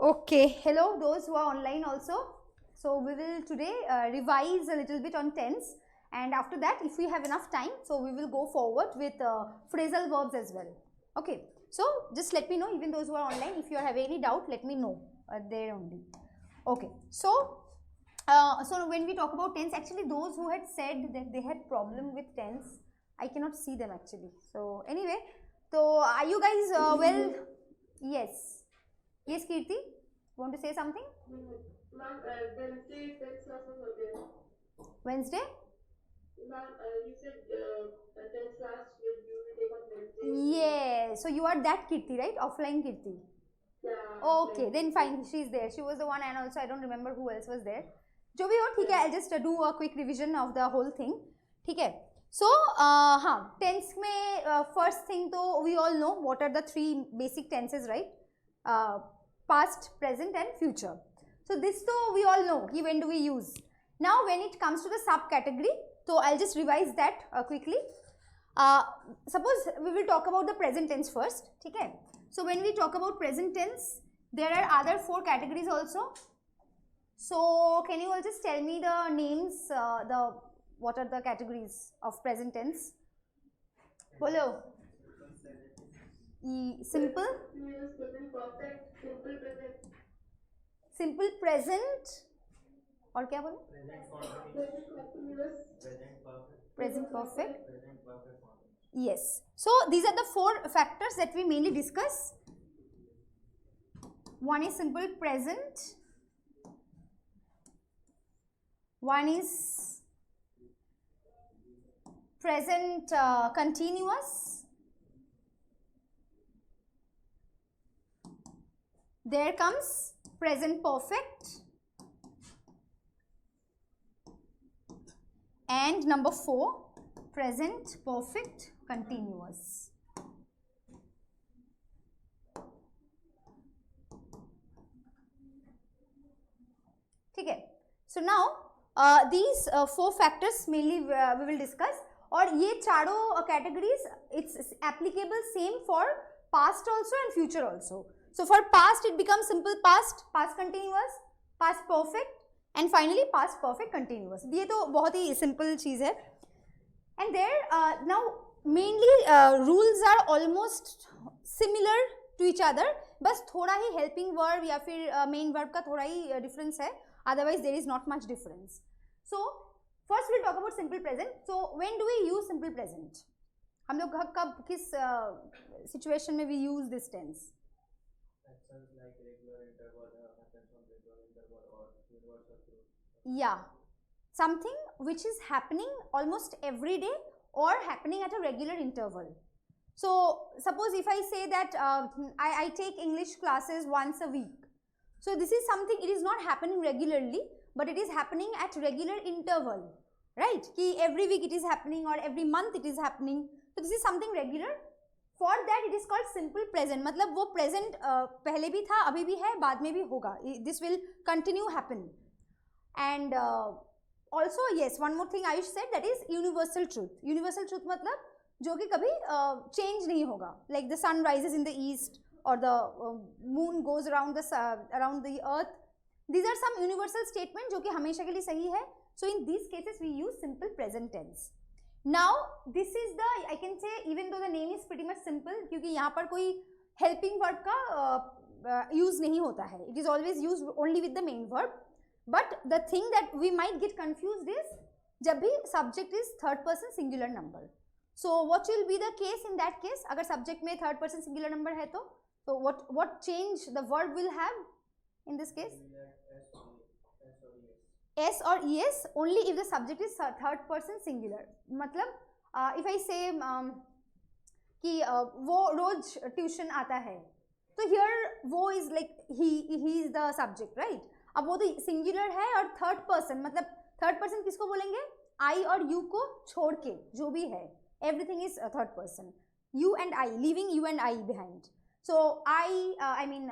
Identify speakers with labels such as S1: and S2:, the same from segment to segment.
S1: Okay, hello those who are online also. So we will today revise a little bit on tense, and after that if we have enough time, so we will go forward with phrasal verbs as well. Okay, so just let me know, even those who are online, if you have any doubt, let me know there only. Okay, so when we talk about tense, actually those who had said that they had problem with tense, I cannot see them actually. So anyway, so are you guys well? Yes. Yes, Kirti, want to say something?
S2: Ma'am, Wednesday tense classes were there.
S1: Wednesday?
S2: Ma'am, you said tense class you will take on Wednesday.
S1: Yeah, so you are that Kirti, right? Offline Kirti.
S2: Yeah.
S1: Okay, then fine, she's there. She was the one, and also I don't remember who else was there. जो भी हो ठीक है, I'll just do a quick revision of the whole thing. ठीक है. So हाँ, tense में first thing तो we all know what are the three basic tenses, right? Past, present and future. So this तो we all know कि when do we use. Now when it comes to the subcategory, so I'll just revise that quickly. Suppose we will talk about the present tense first, ठीक है? So when we talk about present tense, there are other four categories also. So can you all just tell me the names, what are the categories of present tense? Bolo. Simple.
S2: Present perfect, simple present.
S1: Simple present. और क्या बोले?
S2: Present continuous.
S1: Present perfect. Yes. So these are the four factors that we mainly discuss. One is simple present. One is present continuous. There comes present perfect. And number 4, present perfect continuous. ठीक है. So now these 4 factors mainly we will discuss. और ये चारों categories, it's applicable same for past also and future also. So for past it becomes simple past, past continuous, past perfect and finally past perfect continuous. ये तो बहुत ही simple चीज़ है. And there now mainly rules are almost similar to each other. बस थोड़ा ही helping verb या फिर main verb का थोड़ा ही difference है. Otherwise there is not much difference. So first we'll talk about simple present. So when do we use simple present? हम लोग कब किस situation में we use this tense?
S3: Actions like regular interval happens on regular interval or universal truth.
S1: Yeah, something which is happening almost every day or happening at a regular interval. So suppose if I say that I take English classes once a week. So this is something, it is not happening regularly, but it is happening at regular interval, right? Ki every week it is happening or every month it is happening. So this is something regular. For that it is called simple present. मतलब वो present पहले भी था, अभी भी है, बाद में भी होगा. This will continue happen. And also yes, one more thing Ayush said, that is universal truth. Universal truth मतलब जो कि कभी change नहीं होगा. Like the sun rises in the east or the moon goes around the earth. These are some universal statements जो कि हमेशा के लिए सही है. So in these cases we use simple present tense. Now this is the, I can say, even though the name is pretty much simple, क्योंकि यहाँ पर कोई helping verb का use नहीं होता है. It is always used only with the main verb. But the thing that we might get confused is जब भी subject is third person singular number. So what will be the case in that case? अगर subject में third person singular number है तो what change the verb will have in this case? S or ES only if the subject is third person singular. मतलब if I say कि वो रोज tuition आता है, तो here वो is like he is the subject, right? अब वो तो singular है और third person, मतलब third person किसको बोलेंगे? I और you को छोड़ के जो भी है, everything is a third person. You and I, leaving you and I behind. So I mean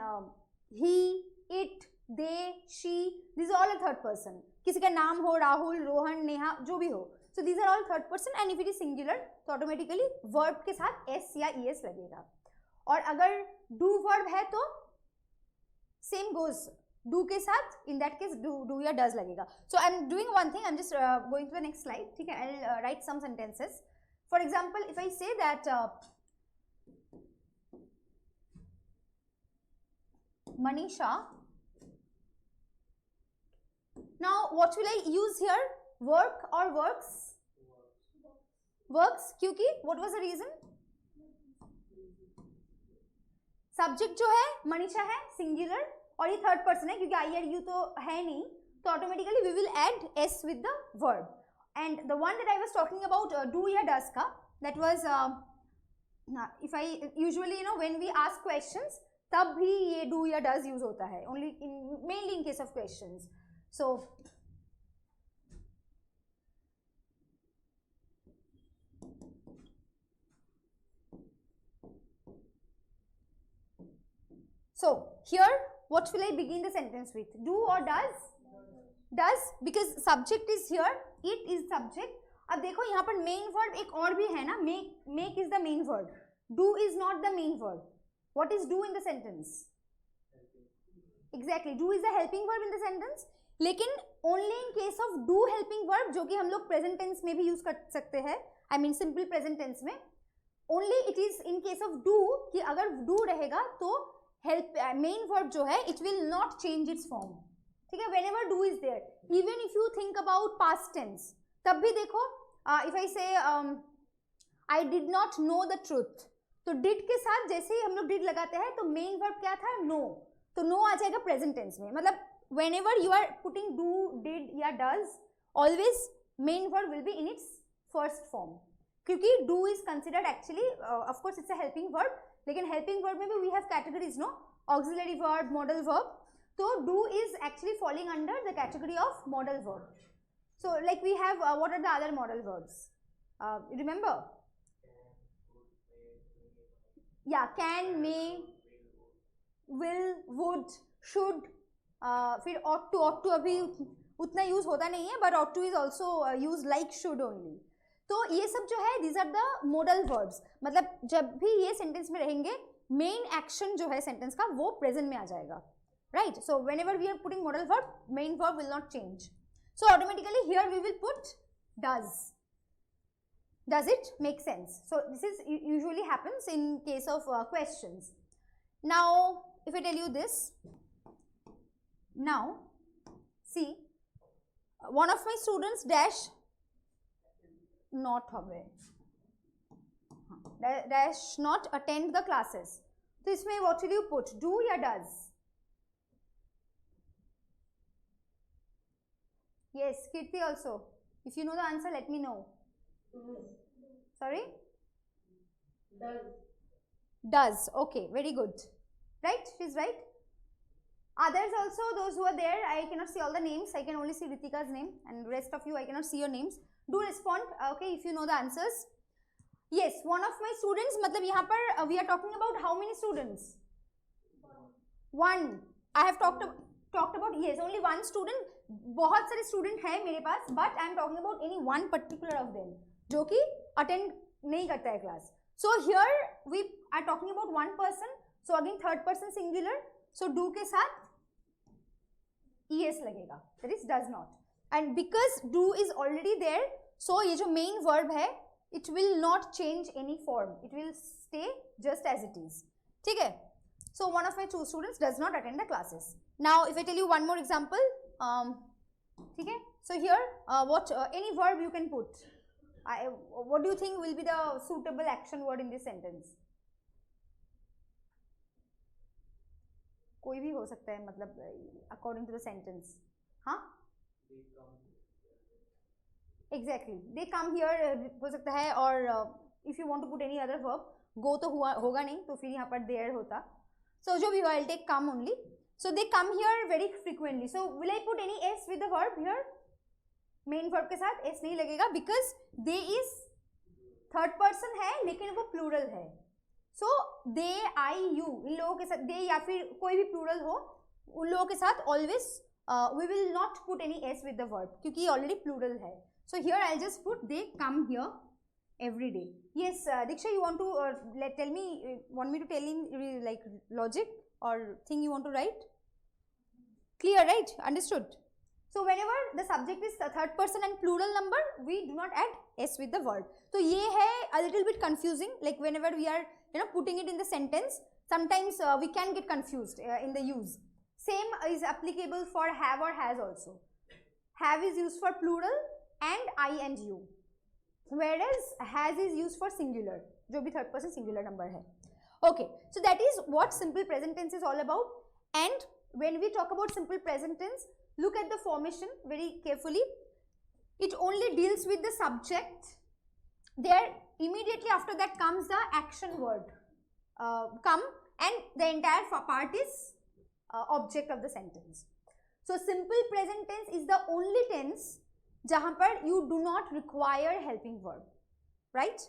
S1: he, it, they, she, these are all a third person. किसी का नाम हो राहुल, रोहन, नेहा, जो भी हो. So these are all third person and if it is singular, तो automatically verb के साथ s या es लगेगा. और अगर do verb है तो same goes do के साथ, in that case do या does लगेगा. So I'm doing one thing, I'm just going to the next slide. ठीक है, I'll write some sentences. For example, if I say that Manisha, now what will I use here? Work or works? Works, क्योंकि what was the reason? Subject जो है मनीषा है singular और ये third person है क्योंकि आई आर यू तो है नहीं, तो automatically we will add s with the verb. And the one that I was talking about do या डज का, that was if I usually when we ask questions तब भी ये डू या डज यूज होता है, only in mainly in case of questions. So So here what will I begin the sentence with? Do or does? Does, because subject is here, it is subject. अब देखो यहाँ पर main verb एक और भी है ना, make is the main verb, do is not the main verb. What is do in the sentence? Exactly, do is the helping verb in the sentence. लेकिन only in case of do helping verb जो कि हम लोग present tense में भी use कर सकते हैं, I mean simple present tense में, only it is in case of do कि अगर do रहेगा तो help main verb जो है it will not change its form. ठीक है, whenever do is there, even if you think about past tense, तब भी देखो if I say I did not know the truth, तो did के साथ जैसे ही हम लोग did लगाते हैं तो main verb क्या था? no. तो no आ जाएगा present tense में. मतलब whenever you are putting do, did या does, always main verb will be in its first form. क्योंकि do is considered actually of course it's a helping verb, लेकिन helping verb में भी we have categories, no? Auxiliary verb, modal verb. So do is actually falling under the category of modal verb. So like we have what are the other modal verbs? Remember? Yeah, can, may, will, would, should. फिर ought to अभी उतना use होता नहीं है, but ought to is also used like should only. तो ये सब जो है these are the modal verbs. मतलब जब भी ये सेंटेंस में रहेंगे मेन एक्शन जो है सेंटेंस का वो प्रेजेंट में आ जाएगा, right? So whenever we are putting modal verb, main verb will not change. So automatically here we will put does. Does it make sense? So this is usually happens in case of questions. Now if I tell you this, now see one of my students dash not हवे dash not attend the classes, तो इसमें what will you put? Do या does? Yes, Kirti also. If you know the answer, let me know. Sorry? Does. Okay, very good. Right? She's right. Others also, those who are there, I cannot see all the names. I can only see Ritika's name, and rest of you, I cannot see your names. Do respond, okay, if you know the answers. Yes, one of my students, मतलब यहाँ पर we are talking about how many students? One. I have talked about yes, only one student. बहुत सारे student हैं मेरे पास, but I am talking about any one particular of them जो कि attend नहीं करता है class. So here we are talking about one person. So again third person singular. So do के साथ es लगेगा. That is does not. And because do is already there, so ये जो main verb है, it will not change any form. It will stay just as it is. ठीक है? So one of my two students does not attend the classes. Now if I tell you one more example, ठीक है? So here what any verb you can put. What do you think will be the suitable action word in this sentence? कोई भी हो सकता है, मतलब according to the sentence. हाँ? Exactly. They come here हो सकता है, और if you want to put any other verb, go तो होगा नहीं, तो फिर यहाँ पर there होता. So जो भी हो, I'll take come only. So they come here very frequently. So will I put any s with the verb here? Main verb के साथ s नहीं लगेगा because they is third person है लेकिन वो plural है. So they, I, you इन लोगों के साथ, they या फिर कोई भी plural हो, उन लोगों के साथ always we will not put any s with the verb क्योंकि already plural है. So here I'll just put they come here every day. Yes, Diksha, you want to tell me, want me to tell in like logic or thing you want to write? Clear, right? Understood? So whenever the subject is the third person and plural number, we do not add s with the verb. So ये है a little bit confusing, like whenever we are putting it in the sentence, sometimes we can get confused in the use. Same is applicable for have or has also. Have is used for plural and I and you, whereas has is used for singular, जो भी third person singular number है. Okay, so that is what simple present tense is all about. And when we talk about simple present tense, look at the formation very carefully. It only deals with the subject. There immediately after that comes the action word come, and the entire part is object of the sentence. So simple present tense is the only tense जहाँ पर you do not require helping verb, right?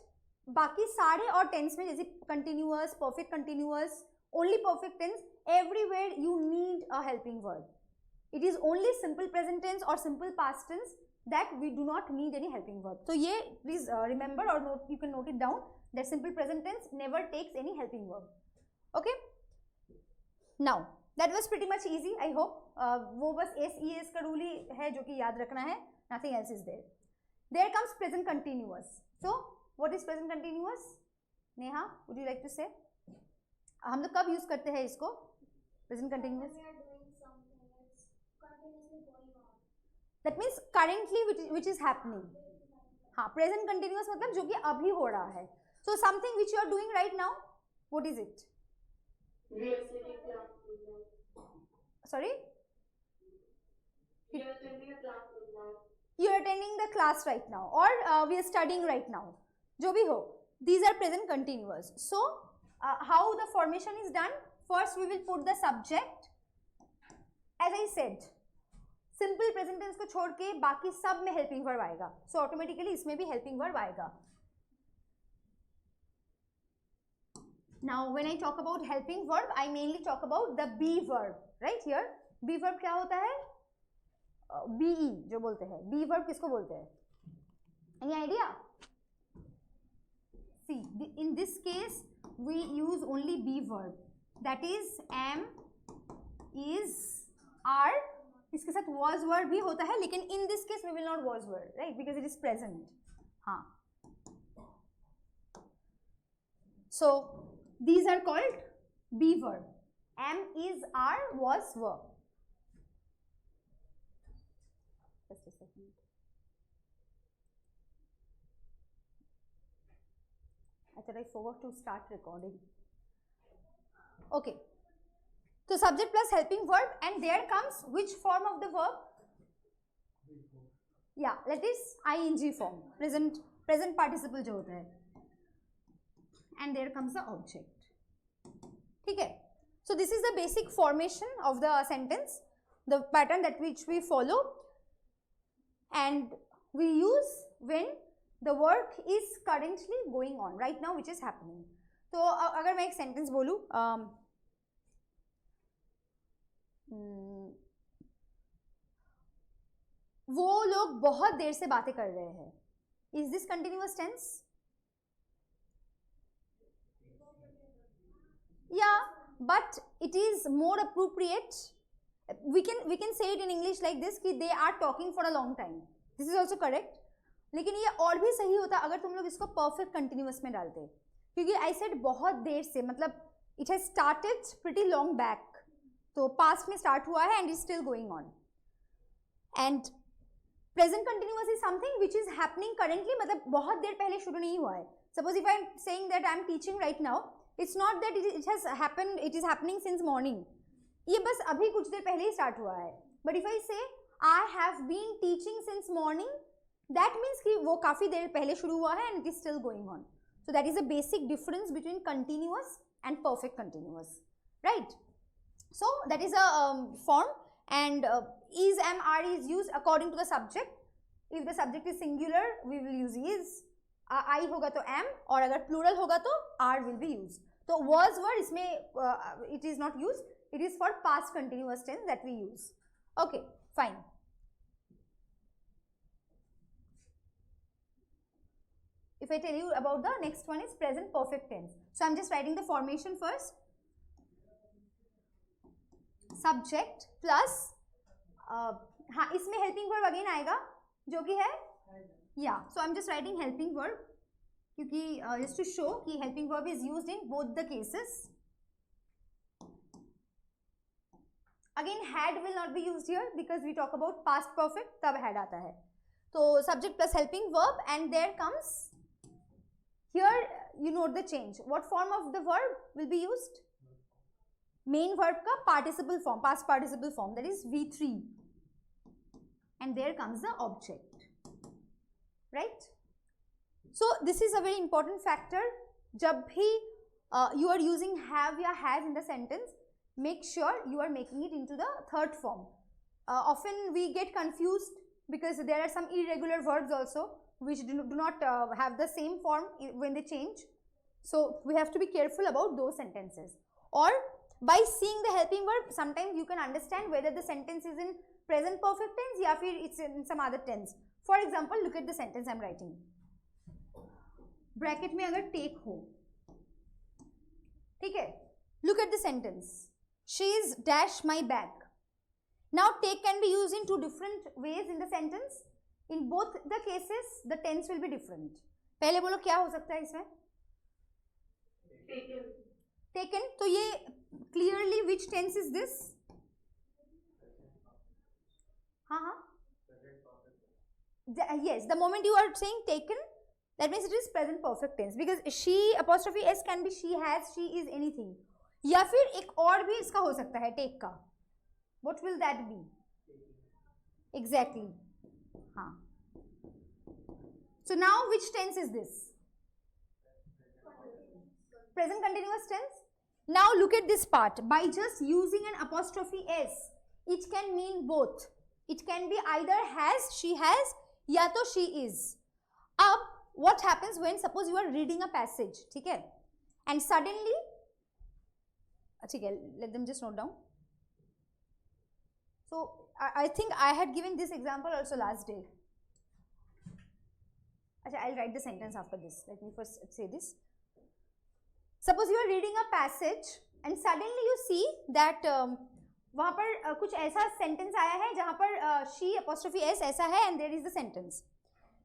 S1: बाकी सारे और tense में जैसे continuous, perfect continuous, only perfect tense, everywhere you need a helping verb. It is only simple present tense or simple past tense that we do not need any helping verb. So ये please remember or note, you can note it down that simple present tense never takes any helping verb. Okay? Now that was pretty much easy. I hope वो बस SES का rule ही है जो कि याद रखना है. Nothing else is there. There comes present continuous. So what is present continuous? Neha, would you like to say? हम लोग कब यूज करते हैं इसको? Present continuous. That means currently which is happening. हाँ, present continuous मतलब जो कि अभी हो रहा है. So something which you are doing right now. What is it?
S2: We are attending class right now.
S1: Sorry?
S2: We are attending a class right now.
S1: You are attending the class right now, or we are studying right now. जो भी हो, these are present continuous. So how the formation is done? First we will put the subject. As I said, simple present tense को छोड़ के बाकी सब में helping verb आएगा. So automatically इसमें भी helping verb आएगा. Now when I talk about helping verb, I mainly talk about the be verb. Right here, be verb क्या होता है? be जो बोलते हैं. be verb किसको बोलते हैं? Any idea? See, in this case we use only be verb. That is am, is, are. इसके साथ was word भी होता है, लेकिन in this case we will not was word, right? Because it is present. हाँ. So these are called be verb. Am, is, are, was, were. Just a second. I thought I forgot to start recording. Okay. So subject plus helping verb, and there comes which form of the verb? Yeah, that is ing form. Present participle जो होता है. And there comes the object. ठीक है? So this is the basic formation of the sentence, the pattern that which we follow, and we use when the work is currently going on right now, which is happening. तो अगर मैं एक sentence बोलूँ, वो लोग बहुत देर से बातें कर रहे हैं. Is this continuous tense? Yeah, but it is more appropriate. We can say it in English like this कि they are talking for a long time. This is also correct. लेकिन ये और भी सही होता अगर तुम लोग इसको perfect continuous में डालते, क्योंकि I said बहुत देर से, मतलब it has started pretty long back. तो past में start हुआ है and is still going on. And present continuous is something which is happening currently, मतलब बहुत देर पहले शुरू नहीं हुआ है. Suppose if I am saying that I am teaching right now, it's not that it has happened, it is happening since morning. ये बस अभी कुछ देर पहले ही start हुआ है. But if I say I have been teaching since morning, that means कि वो काफी देर पहले शुरू हुआ है and it is still going on. So that is a basic difference between continuous and perfect continuous, right? So that is a form, and is, am, are is used according to the subject. If the subject is singular, we will use is. I होगा तो am, और अगर plural होगा तो are will be used. तो was word इसमें it is not used. It is for past continuous tense that we use. Okay, fine. If I tell you about the next one is present perfect tense. So I am just writing the formation first. Subject plus हाँ इसमें helping verb again आएगा जो कि है या, so I am just writing helping verb क्योंकि just to show कि helping verb is used in both the cases. Again had will not be used here because we talk about past perfect, तब had आता है. तो subject plus helping verb and there comes, here you note the change. What form of the verb will be used? Main verb का participle form, past participle form, that is V3. And there comes the object, right? So this is a very important factor. जब भी you are using have या has in the sentence, make sure you are making it into the third form. Often we get confused because there are some irregular verbs also which do not have the same form when they change. So we have to be careful about those sentences. Or by seeing the helping verb, sometimes you can understand whether the sentence is in present perfect tense या फिर it's in some other tense. For example, look at the sentence I am writing. Bracket में अगर take हो, ठीक है? Look at the sentence. She is dash my bag. Now take can be used in two different ways in the sentence. In both the cases, the tense will be different. पहले बोलो क्या हो सकता है इसमें?
S2: Taken.
S1: Taken. तो ये clearly which tense is this? हाँ हाँ. Yes, the moment you are saying taken, that means it is present perfect tense because she apostrophe s can be she has, she is anything. या फिर एक और भी इसका हो सकता है टेक का. What will that be? Exactly. हाँ. So now which tense is this? Present continuous tense. Now look at this part. By just using an apostrophe s, it can mean both. It can be either has, she has, या तो she is. अब what happens when suppose you are reading a passage, ठीक है? And suddenly ठीक है, let them just note down. So I think I had given this example also last day. अच्छा, I'll write the sentence after this. Let me first say this. Suppose you are reading a passage and suddenly you see that वहाँ पर कुछ ऐसा sentence आया है जहाँ पर she apostrophe s ऐसा है and there is the sentence.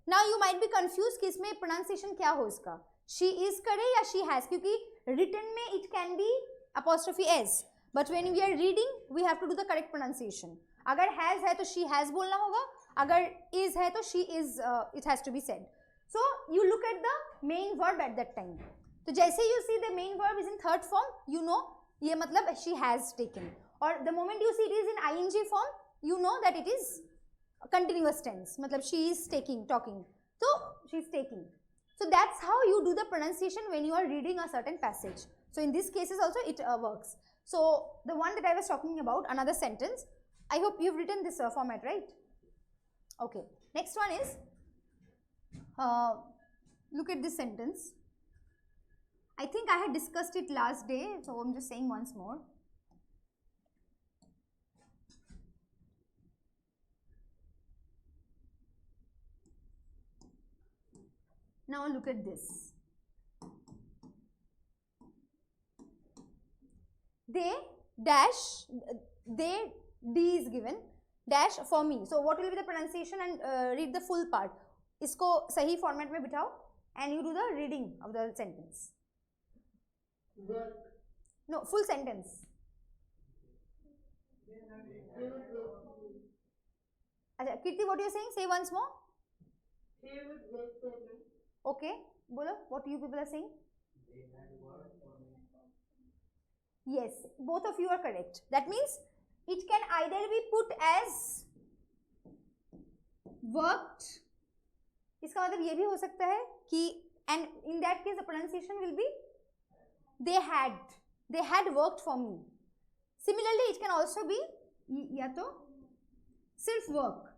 S1: Now you might be confused कि इसमें pronunciation क्या हो इसका? She is करे या she has, क्योंकि written में it can be apostrophe s, but when we are reading we have to do the correct pronunciation. अगर has है तो she has बोलना होगा, अगर is है तो she is it has to be said. So you look at the main verb at that time. तो जैसे you see the main verb is in third form, you know ये मतलब she has taken. Or the moment you see it is in ing form, you know that it is continuous tense. मतलब she is taking, talking. So she is taking. So that's how you do the pronunciation when you are reading a certain passage. So in these cases also it works. So the one that I was talking about, another sentence, I hope you've written this format, right? Okay. Next one is, look at this sentence. I think I had discussed it last day, so I'm just saying once more. Now look at this. They dash, they D is given, dash for me. So what will be the pronunciation and read the full part. इसको सही format में बिठाओ and you do the reading of the sentence.
S2: Work.
S1: No, full sentence.
S2: They would work for me.
S1: अच्छा, Kirti, what you are saying? Say once more.
S2: They would work for me.
S1: Okay, बोलो. What you people are saying?
S3: They had worked for me.
S1: Yes, both of you are correct. That means it can either be put as worked. इसका मतलब ये भी हो सकता है कि and in that case the pronunciation will be they had worked for me. Similarly, it can also be या तो सिर्फ work.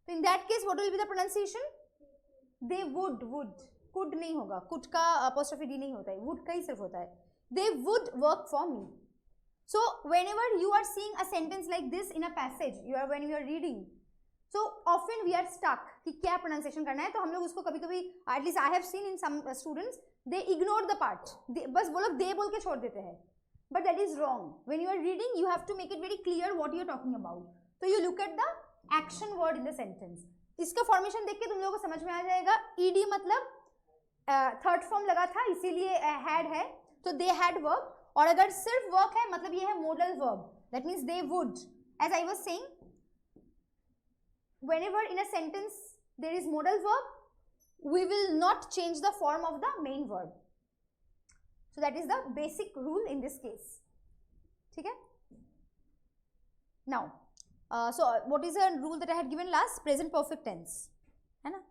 S1: So in that case, what will be the pronunciation? They would. Could नहीं होगा. Could का apostrophe d नहीं होता है. Would का ही सिर्फ होता है. They would work for me. So whenever you are seeing a sentence like this in a passage, when you are reading, so often we are stuck कि क्या pronunciation करना है. तो हम लोग उसको कभी-कभी, at least I have seen in some students, they ignore the part. बस वो लोग they बोल के छोड़ देते हैं. But that is wrong. When you are reading, you have to make it very clear what you are talking about. तो you look at the action word in the sentence. इसका फॉर्मेशन देख के तुम लोगों को समझ में आ जाएगा. ईडी मतलब थर्ड फॉर्म लगा था इसीलिए हैड है, तो दे हैड वर्क. और अगर सिर्फ वर्क है मतलब ये है modal verb, that means they would. As I was saying, whenever in a sentence there is modal verb, we will not change the form of the main verb. So that is the basic rule in this case. ठीक है? Now, so what is a rule that I had given last? Present perfect tense. है ना?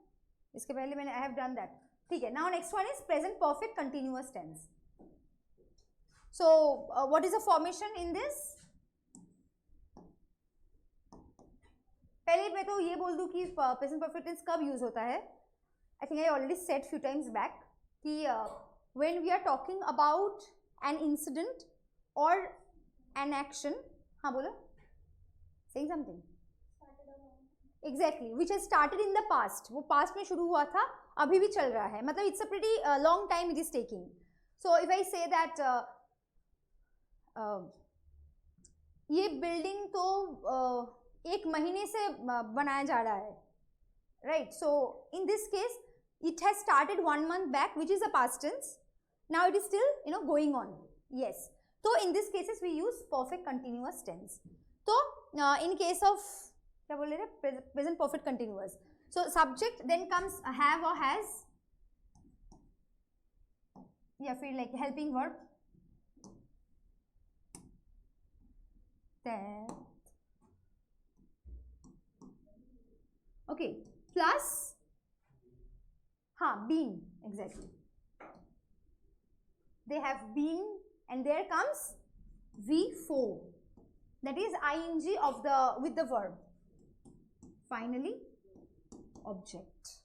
S1: इसके पहले मैंने I have done that. ठीक है? Now next one is present perfect continuous tense. So what is the formation in this? पहले मैं तो ये बोल दूं कि प्रेजेंट परफेक्ट टेंस कब यूज होता है. I think I already said few times back कि when we are talking about an incident और एन एक्शन. हाँ बोलो, saying something. Exactly, which has started in the past. वो पास्ट में शुरू हुआ था, अभी भी चल रहा है. मतलब it's a pretty long time it is taking. So if I say that ये बिल्डिंग तो एक महीने से बनाया जा रहा है, right. So in this case it has started 1 month back, which is a past tense. Now it is still going on. Yes, तो in this cases we use perfect continuous tense. तो इन केस ऑफ क्या बोल रहे थे, present perfect continuous. So subject then comes have और has, या फिर like helping verb. Okay, plus been, exactly. They have been, and there comes V4, that is ing of the with the verb. Finally, object.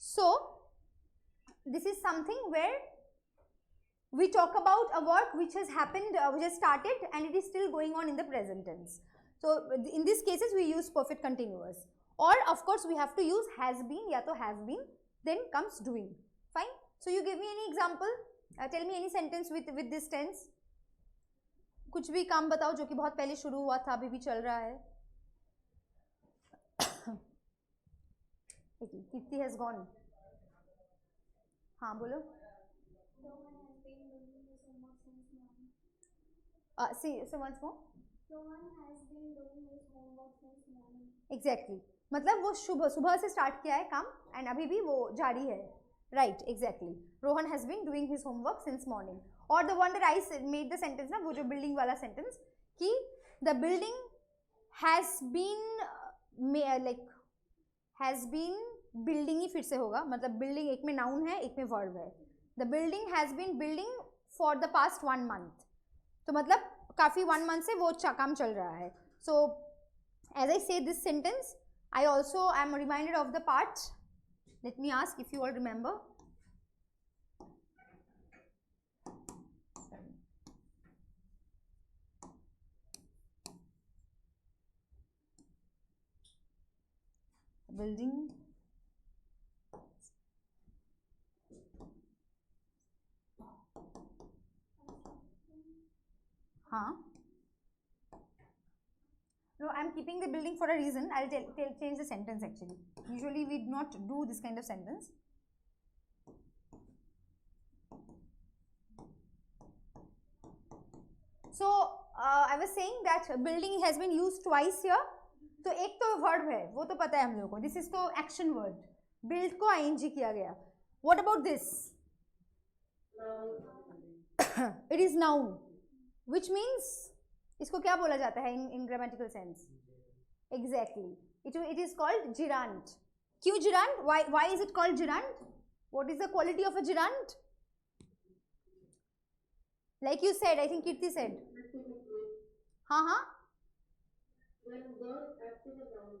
S1: So this is something where we talk about a work which has happened, which has started and it is still going on in the present tense. So in these cases we use perfect continuous, or of course we have to use has been या तो have been, then comes doing. Fine. So you give me any example, tell me any sentence with this tense. कुछ भी काम बताओ जो कि बहुत पहले शुरू हुआ था, अभी भी चल रहा है. कीर्ति has gone. हाँ बोलो. So once more.
S4: Rohan has been doing his homework since morning.
S1: Exactly. मतलब वो सुबह से स्टार्ट किया है काम एंड अभी भी वो जारी है. Right, exactly. Rohan has been doing his homework since morning. और the one that I made the sentence ना, वो जो बिल्डिंग वाला सेंटेंस, कि the building has been like has been, building ही फिर से होगा, मतलब बिल्डिंग एक में नाउन है एक में वर्ब है. The building has been building for the past 1 month. तो मतलब काफ़ी 1 month से वो काम चल रहा है. So as I say this sentence, I also I am reminded of the part. Let me ask if you all remember. Building, No, I'm keeping the building for a reason. I'll change the sentence actually. Usually we do not do this kind of sentence. So I was saying that building has been used twice here. तो एक तो verb है, वो तो पता है हम लोगों को. This is तो action word. Build को ing किया गया. What about this? It is noun, which means इसको क्या बोला जाता है in grammatical sense? Exactly. It is called gerund. क्यों gerund? Why is it called gerund? What is the quality of a gerund? Like you said, I think Kirti said. हाँ.
S2: When verb acts as a noun.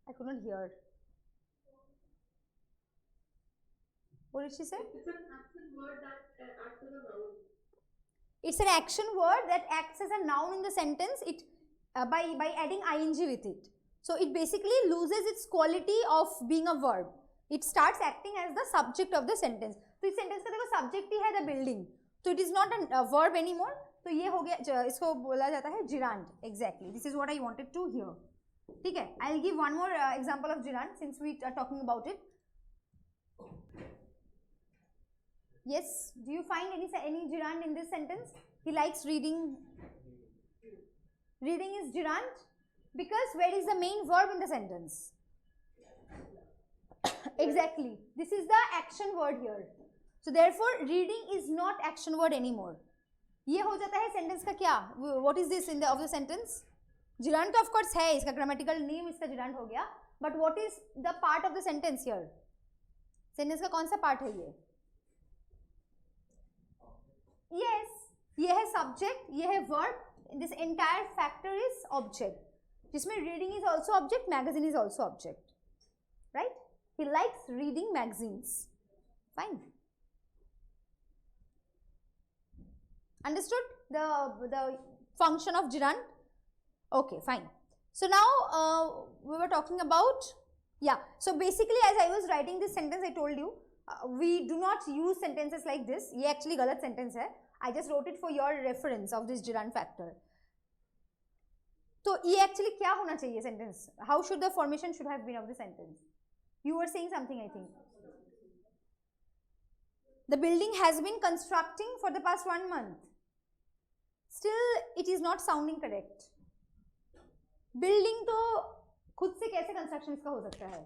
S1: I could not hear. What did she say?
S2: It's an action word that acts as a noun.
S1: It's an action word that acts as a noun in the sentence. It by adding ing with it. So it basically loses its quality of being a verb. It starts acting as the subject of the sentence. So इस sentence का देखो subject ही है the building. So it is not a verb anymore. तो ये हो गया, इसको बोला जाता है gerund. Exactly, this is what I wanted to hear. ठीक है, I will give one more example of gerund since we are talking about it. Yes, do you find any gerund in this sentence? He likes reading. Reading is gerund because where is the main verb in the sentence? Exactly. This is the action word here. So therefore, reading is not action word anymore. ये हो जाता है sentence का क्या? What is this in the of the sentence? Gerund तो of course है, इसका grammatical name इसका gerund हो गया. But what is the part of the sentence here? Sentence का कौन सा part है ये? Yes, ये है subject, ये है verb. This entire factor is object. जिसमें reading is also object, magazine is also object. Right? He likes reading magazines. Fine. Understood the function of gerund? Okay, fine. So now we were talking about, yeah. So basically, as I was writing this sentence, I told you we do not use sentences like this. ये actually गलत sentence है. I just wrote it for your reference of this gerund factor. तो ये actually क्या होना चाहिए sentence? How should the formation should have been of the sentence? You were saying something, I think. The building has been constructing for the past 1 month. Still, it is not sounding correct. Building तो खुद से कैसे construction इसका हो सकता है?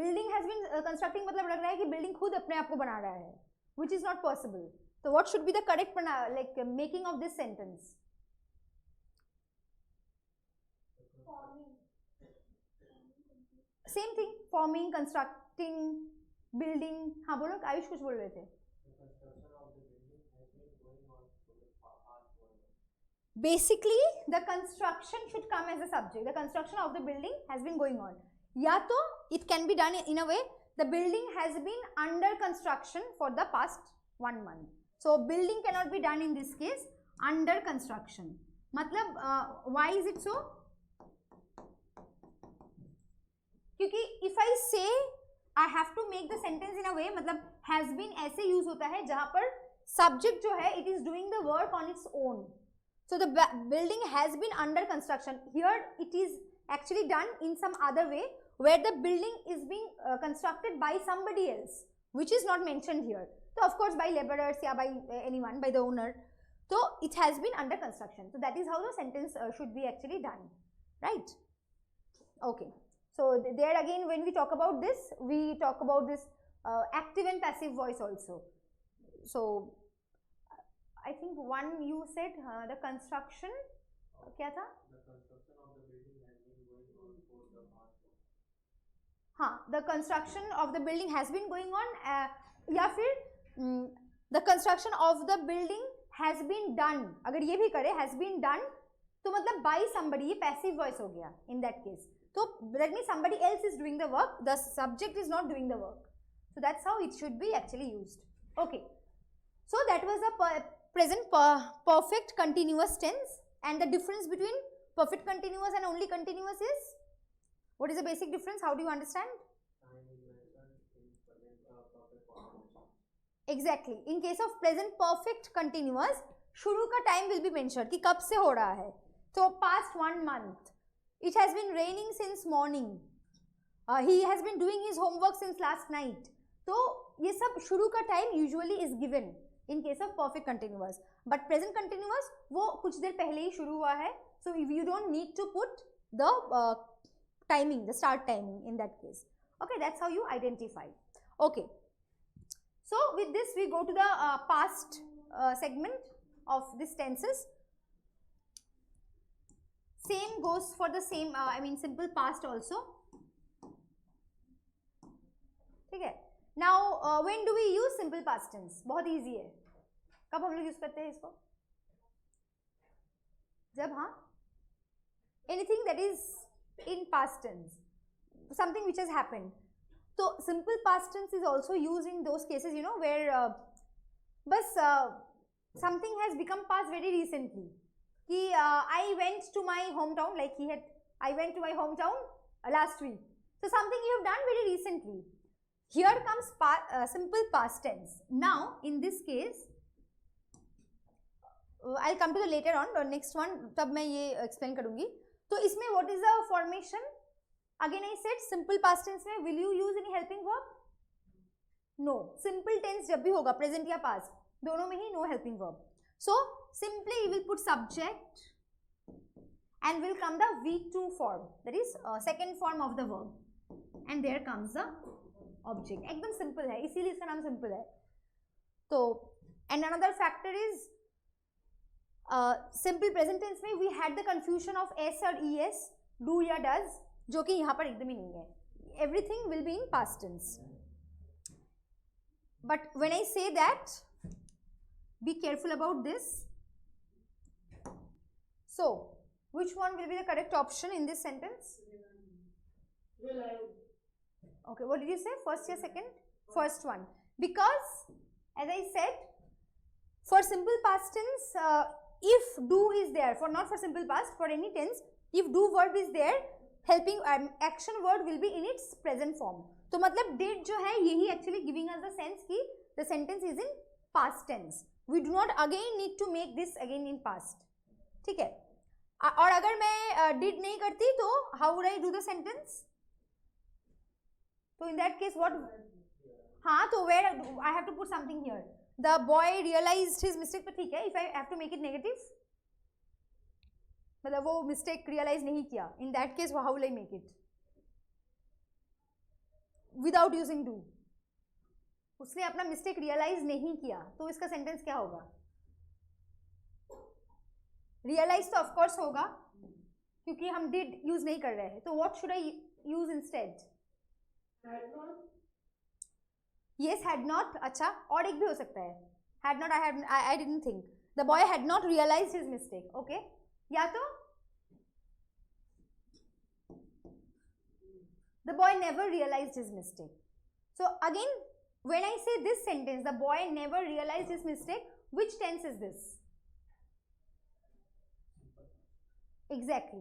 S1: Building has been constructing मतलब लग रहा है कि building खुद अपने आप को बना रहा है, which is not possible. So what should be the correct making of this sentence?
S4: Forming.
S1: Same thing. Forming, constructing, building. हाँ बोलो, आयुष कुछ बोल रहे थे. Basically, the construction should come as a subject. The construction of the building has been going on. या तो it can be done in a way, the building has been under construction for the past 1 month. So building cannot be done in this case, under construction. मतलब why is it so? क्योंकि if I say I have to make the sentence in a way, मतलब has been ऐसे use होता है जहाँ पर subject जो है it is doing the work on its own. So the building has been under construction. Here it is actually done in some other way where the building is being constructed by somebody else, which is not mentioned here. So of course by laborers या by anyone, by the owner. So it has been under construction. So that is how the sentence should be actually done, right? Okay. So there again, when we talk about this, we talk about this active and passive voice also. So I think one you said the construction, क्या था? The construction of the building has been going on. या फिर the construction of the building has been done. अगर ये भी करे has been done, तो मतलब by somebody, ये passive voice हो गया in that case. So that means somebody else is doing the work. The subject is not doing the work. So that's how it should be actually used. Okay. So that was the present perfect continuous tense, and the difference between perfect continuous and only continuous is, what is the basic difference? How do you understand? Exactly. In case of present perfect continuous, शुरू का time will be mentioned कि कब से हो रहा है. So past 1 month. It has been raining since morning. He has been doing his homework since last night. तो ये सब शुरू का time usually is given in case of perfect continuous. But present continuous वो कुछ देर पहले ही शुरू हुआ है. So if you don't need to put the timing, the start timing in that case. Okay, that's how you identify. Okay. So with this we go to the past segment of these tenses. Same goes for the same, simple past also. ठीक है. Now when do we use simple past tense? बहुत easy है. कब हम लोग use करते हैं इसको? जब anything that is in past tense, something which has happened. So simple past tense is also used in those cases, you know, where something has become past very recently. I went to my hometown, I went to my hometown last week. So something you have done very recently. Here comes simple past tense. Now in this case, I come to the letter on next one, तब मैं ये explain करूंगी. तो इसमें what is the formation? Again I said simple past tense में will you use any helping verb? No. Simple tense जब भी होगा प्रेजेंट या पास्ट दोनों में ही no helping verb. So simply you will put subject and will come the V2 form, that is second form of the verb, and there comes the object. एकदम simple है, इसीलिए इसका नाम simple है. तो and another factor is simple present tense में we had the confusion of s और es, do या does, जो कि यहाँ पर एकदम ही नहीं है. Everything will be in past tense. But when I say that, be careful about this. So which one will be the correct option in this sentence?
S2: Realize.
S1: Okay, what did you say? First or second? First one. Because, as I said, for simple past tense, if do is there, for not for simple past, for any tense, if do verb is there, helping action word will be in its present form. तो मतलब did जो है यही actually giving us the sense कि the sentence is in past tense. We do not again need to make this again in past. ठीक है? और अगर मैं did नहीं करती तो how would I do the sentence? तो in that case what? हाँ, तो where I have to put something here. The boy realized his mistake. तो ठीक है, if I have to make it negative, मतलब वो mistake realize नहीं किया. In that case how will I make it? Without using do. उसने अपना mistake realize नहीं किया, तो इसका sentence क्या होगा? रियलाइज तो ऑफकोर्स होगा क्योंकि हम डिड यूज नहीं कर रहे हैं. तो what should I use instead? Yes, had not. अच्छा, और एक भी हो सकता है. Had not, I didn't think. The boy had not realize his mistake. Okay, या तो the boy never realized his mistake. So again when I say this sentence, the boy never realized his mistake, which tense is this? Exactly,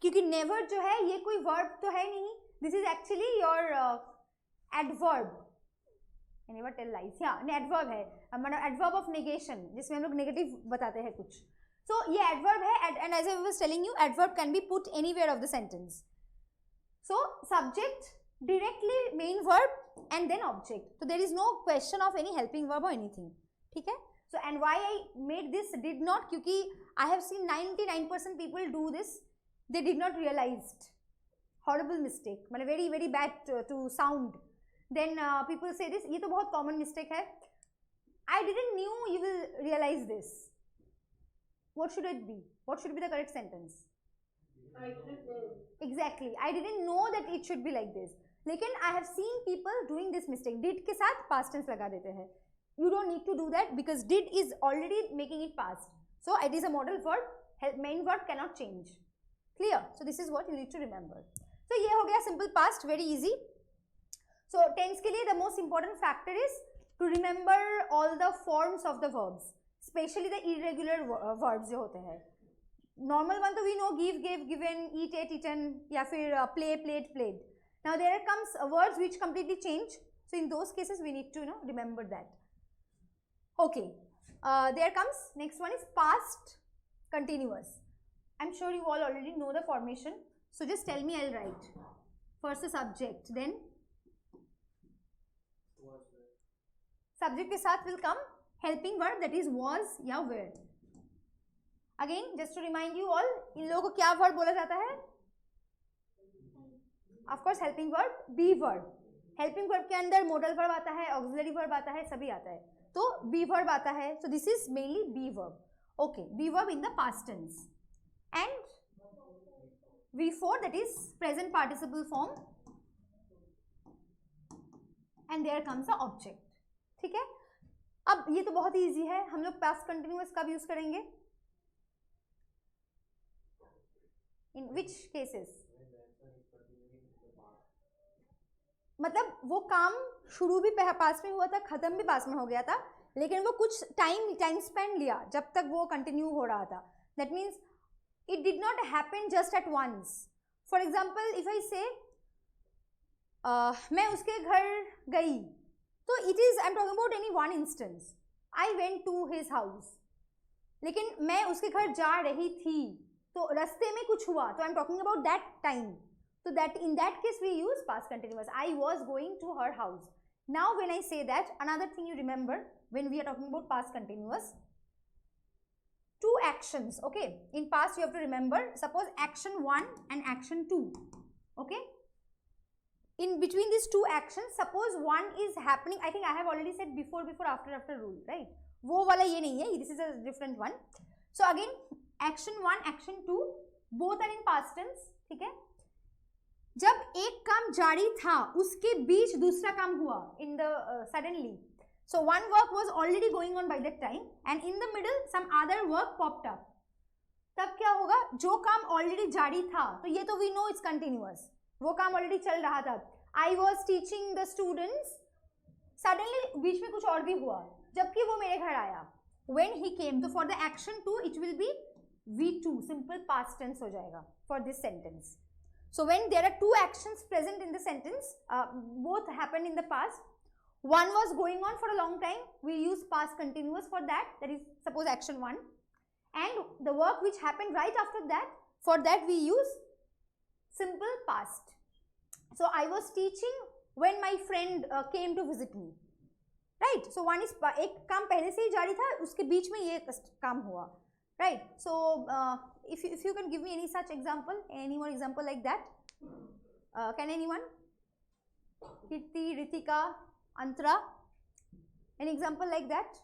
S1: क्योंकि never जो है ये कोई verb तो है नहीं. This is actually your adverb. Never tell lies, या adverb है, मतलब एडवर्ब ऑफ नेगेशन, जिसमें हम लोग नेगेटिव बताते हैं कुछ. सो ये एडवर्ब है, and as I was telling you, adverb can be put anywhere of the sentence. So subject, directly main verb and then object. तो there is no question of any helping verb और anything. ठीक है. So and why I made this did not, क्योंकि I have seen 99% people do this, they did not realized. Horrible mistake, मतलब very very bad to sound. Then people say this, ये तो बहुत common mistake है. I didn't knew you will realize this. What should it be? What should be the correct sentence?
S2: I didn't know.
S1: Exactly, I didn't know that it should be like this. लेकिन I have seen people doing this mistake. Did के साथ past tense लगा देते हैं. You don't need to do that because did is already making it past. So it is a modal verb. Main verb cannot change. Clear? So this is what you need to remember. So ये हो गया simple past, very easy. So tense के लिए the most important factor is to remember all the forms of the verbs, especially the irregular verbs जो होते हैं. Normal one तो we know give, gave, given, eat, ate, eaten, या फिर play, played, played. Now there comes words which completely change. So in those cases we need to remember that. Okay, there comes next one is past continuous. I'm sure you all already know the formation, so just tell me. I'll write first the subject, then subject के साथ will come helping verb, that is was या were. Again, just to remind you all, इन लोगों को क्या verb बोला जाता है? Of course helping verb, be verb. Helping verb के अंदर modal verb आता है, auxiliary verb आता है, सभी आता है. तो be verb आता है. So this is mainly be verb. Okay, be verb in the past tense. And V4, that is present participle form. And there comes the object. ठीक है. अब ये तो बहुत ही easy है. हम लोग past continuous कब यूज करेंगे? In which cases? मतलब वो काम शुरू भी पास में हुआ था, खत्म भी पास में हो गया था, लेकिन वो कुछ टाइम स्पेंड लिया जब तक वो कंटिन्यू हो रहा था. That means it did not happen just at once. For example if I say मैं उसके घर गई, तो it is I am talking about any one instance. I went to his house, लेकिन मैं उसके घर जा रही थी, तो रास्ते में कुछ हुआ, तो आई am talking about that time. So that in that case we use past continuous. I was going to her house. Now when I say that, another thing you remember when we are talking about past continuous, two actions, okay? In past you have to remember, suppose action 1 and action 2, okay? In between these two actions, suppose one is happening, I think I have already said before, after rule, right? वो वाला ये नहीं है, this is a different one. So again, action 1, action 2, both are in past tense, ठीक है? जब एक काम जारी था उसके बीच दूसरा काम हुआ in the suddenly, so one work was already going on by that time and in the middle some other work popped up, तब क्या होगा, जो काम already जारी था, तो ये तो we know it's continuous, वो काम already चल रहा था. I was teaching the students, suddenly बीच में कुछ और भी हुआ जबकि वो मेरे घर आया. When he came, तो for the action 2 it will be V2, simple past tense हो जाएगा for this sentence. So when there are two actions present in the sentence, both happened in the past, one was going on for a long time, we use past continuous for that, that is suppose action 1, and the work which happened right after that, for that we use simple past. So I was teaching when my friend came to visit me, right? So one is एक काम पहले से ही जारी था, उसके बीच में ये काम हुआ, right? So if you can give me any such example, any more example like that, can anyone? Kirti, Ritika, Antara, any example like that?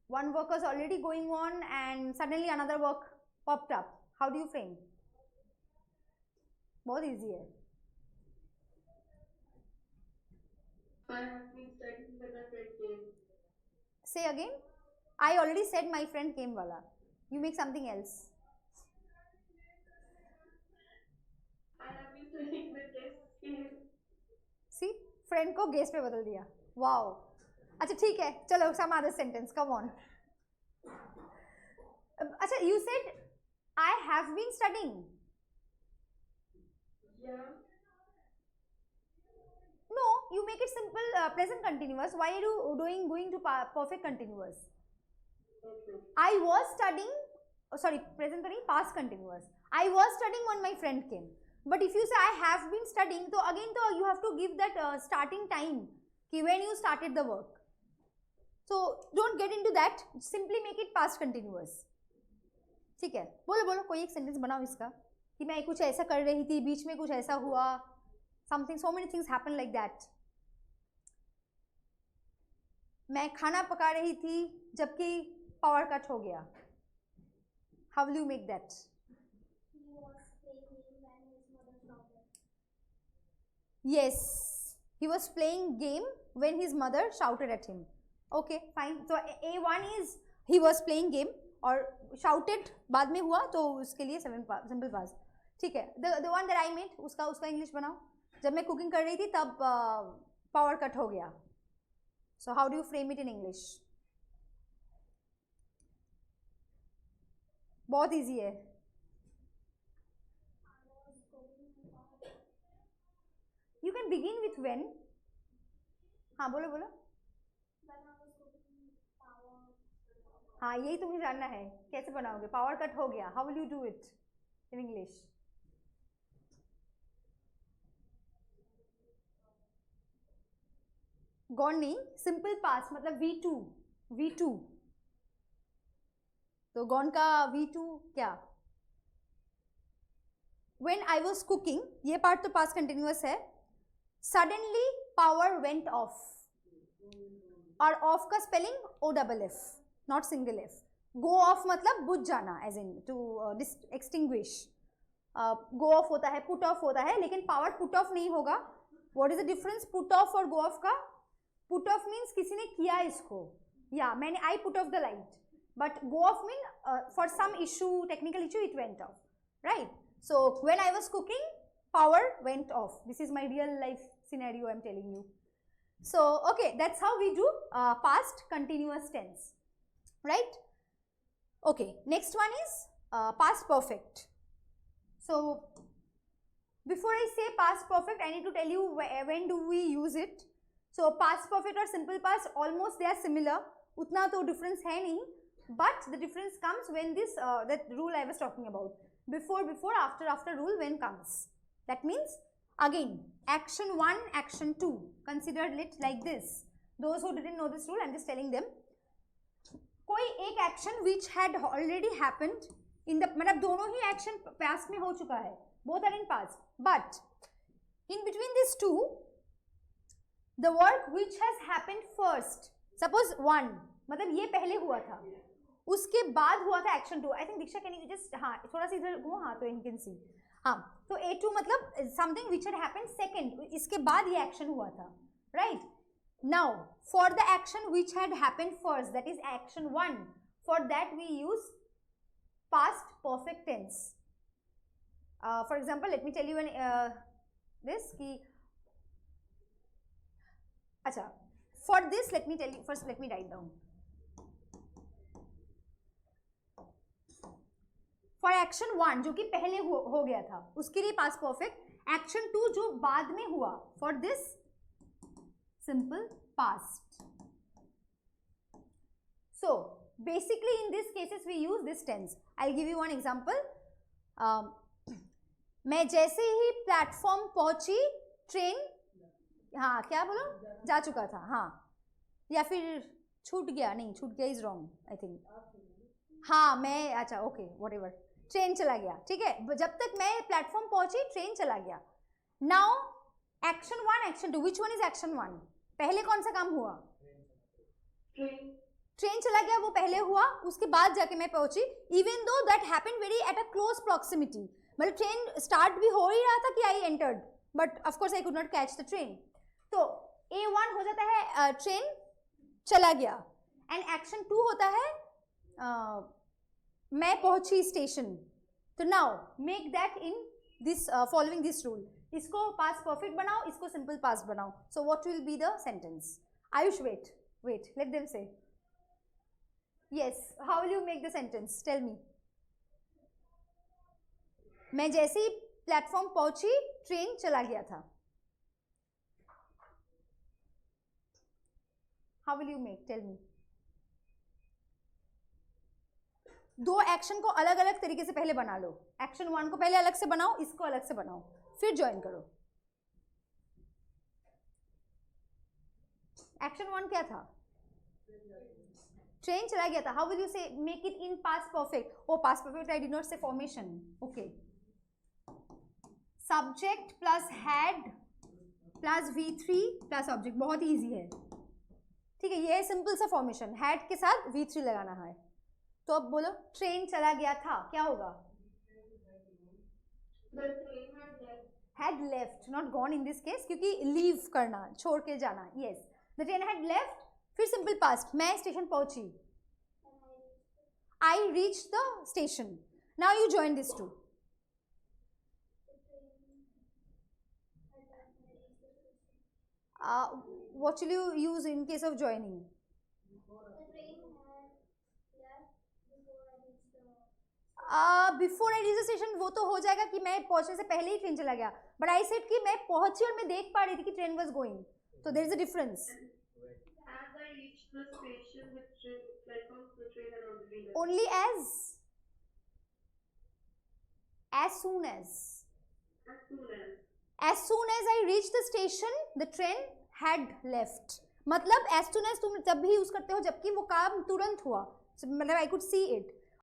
S1: One work was already going on and suddenly another work popped up. How do you frame? बहुत easy है.
S2: I have been studying when my friend came.
S1: Say again. I already said my friend came wala. You make something else.
S2: I have been studying when guests came.
S1: See, friend को guest पे बदल दिया. Wow. अच्छा ठीक है, चलो some other sentence. Come on. अच्छा, you said I have been studying.
S2: Yeah.
S1: No, you make it simple present continuous. Why are you going to perfect continuous?
S2: Okay.
S1: I was studying, sorry, present नहीं, past continuous. I was studying when my friend came. But if you say I have been studying, so again you have to give that starting time, when you started the work. So don't get into that. Simply make it past continuous. ठीक है, बोलो बोलो कोई एक sentence बनाओ इसका कि मैं कुछ ऐसा कर रही थी, बीच में कुछ ऐसा हुआ, something, so many things happen like that. मैं खाना पका रही थी जबकि पावर कट हो गया. How will you make that?
S4: He was playing game when his mother shouted.
S1: Yes, he was playing game when his mother shouted at him. Okay, fine. So A1 is he was playing game और shouted बाद में हुआ तो उसके लिए simple past. ठीक है. The one that I made उसका इंग्लिश बनाओ. जब मैं कुकिंग कर रही थी तब पावर कट हो गया. So how do you frame it in English? बहुत इजी है. You can begin with when. हाँ बोलो बोलो. हाँ यही तुम्हें जानना है, कैसे बनाओगे. पावर कट हो गया. How will you do it in English? Gone नहीं, simple past मतलब V2. तो gone का V2 क्या? When I was cooking, ये part तो past continuous है. Suddenly power went off. और off का spelling OFF, not single F. Go off मतलब बुझ जाना, as in to extinguish. Go off होता है, put off होता है, लेकिन power put off नहीं होगा. What is the difference put off और go off का? Put off means किसी ने किया इसको. Yeah, मैंने I put off the light. But go off means for some issue, technical issue, it went off. Right? So when I was cooking, power went off. This is my real life scenario I'm telling you. So okay, that's how we do past continuous tense. Right? Okay, next one is past perfect. So before I say past perfect, I need to tell you when do we use it. So past perfect or simple past, almost they are similar. उतना तो difference है नहीं, but the difference comes when this that rule I was talking about, before, after rule when comes. That means again action 1, action 2, considered it like this. Those who didn't know this rule, I'm just telling them. कोई एक action which had already happened in the, मतलब दोनों ही action past में हो चुका है, both are in past, but in between these two, the work which has happened first, suppose 1, मतलब ये पहले हुआ था, उसके बाद हुआ था action 2. I think Diksha can you just, हाँ थोड़ा सा इधर घूमो, हाँ तो यू कैन सी, हाँ तो A2 मतलब something which had happened second, इसके बाद ये एक्शन हुआ था, right. Now for the action which had happened first, that is action 1, for that we use past perfect tense. For example let me tell you this की, अच्छा for this let me tell you, first let me write down. For action 1 जो कि पहले हो गया था, उसके लिए पास्ट परफेक्ट. एक्शन 2 जो बाद में हुआ, for this simple past. So basically in this cases we use this tense. I give you one example. मैं जैसे ही प्लेटफॉर्म पहुंची, ट्रेन, हाँ क्या बोलो, जा चुका था, हाँ, या फिर छूट गया, नहीं छूट गया इज रॉन्ग आई थिंक, हाँ मैं, अच्छा ओके व्हाटएवर, ट्रेन चला गया, ठीक है, जब तक मैं प्लेटफॉर्म पहुंची ट्रेन चला गया. Now action 1, action 2, which one is action 1? पहले कौन सा काम हुआ? ट्रेन चला गया, वो पहले हुआ, उसके बाद जाके मैं पहुंची. Even though that happened very at a close proximity, मतलब ट्रेन स्टार्ट भी हो ही रहा था कि I entered, but of course I could not catch the train. तो A1 हो जाता है ट्रेन चला गया, एंड एक्शन 2 होता है मैं पहुंची स्टेशन. तो now make that in this following this rule. इसको पास्ट परफेक्ट बनाओ, इसको सिंपल पास्ट बनाओ. So what will be the sentence? Ayush wait let them say. Yes, how will you make the sentence? Tell me. मैं जैसे ही platform पहुंची train चला गया था. How will you make? Tell me. दो एक्शन को अलग अलग तरीके से पहले बना लो. एक्शन 1 को पहले अलग से बनाओ, इसको अलग से बनाओ, फिर ज्वाइन करो. एक्शन 1 क्या था? ट्रेन चला गया था. How will you say make it in past perfect? Oh past perfect, I did not say formation. Okay, subject plus had plus V3 plus object, बहुत ही ईजी है, ठीक है. ये है सिंपल सा फॉर्मेशन, हैड के साथ V3 लगाना है. तो अब बोलो ट्रेन चला गया था, क्या होगा? had left, not gone in this case, क्योंकि leave करना, छोड़ के जाना. yes, the train had left. फिर simple past, मैं स्टेशन पहुंची, I reached the station. Now you join these two. What will you use in case of joining? Before I reach the station, वो तो हो जाएगा कि मैं पहुंचने से पहले ही ट्रेन चला गया. बट आई सेड कि मैं पहुंची और मैं देख पा रही थी कि ट्रेन वाज गोइंग, तो there is a difference. Only as soon as I reached the station, the train had left. मतलब as soon as तुम तब भी यूज करते हो जबकि वो काम तुरंत हुआ, मतलब I could see it.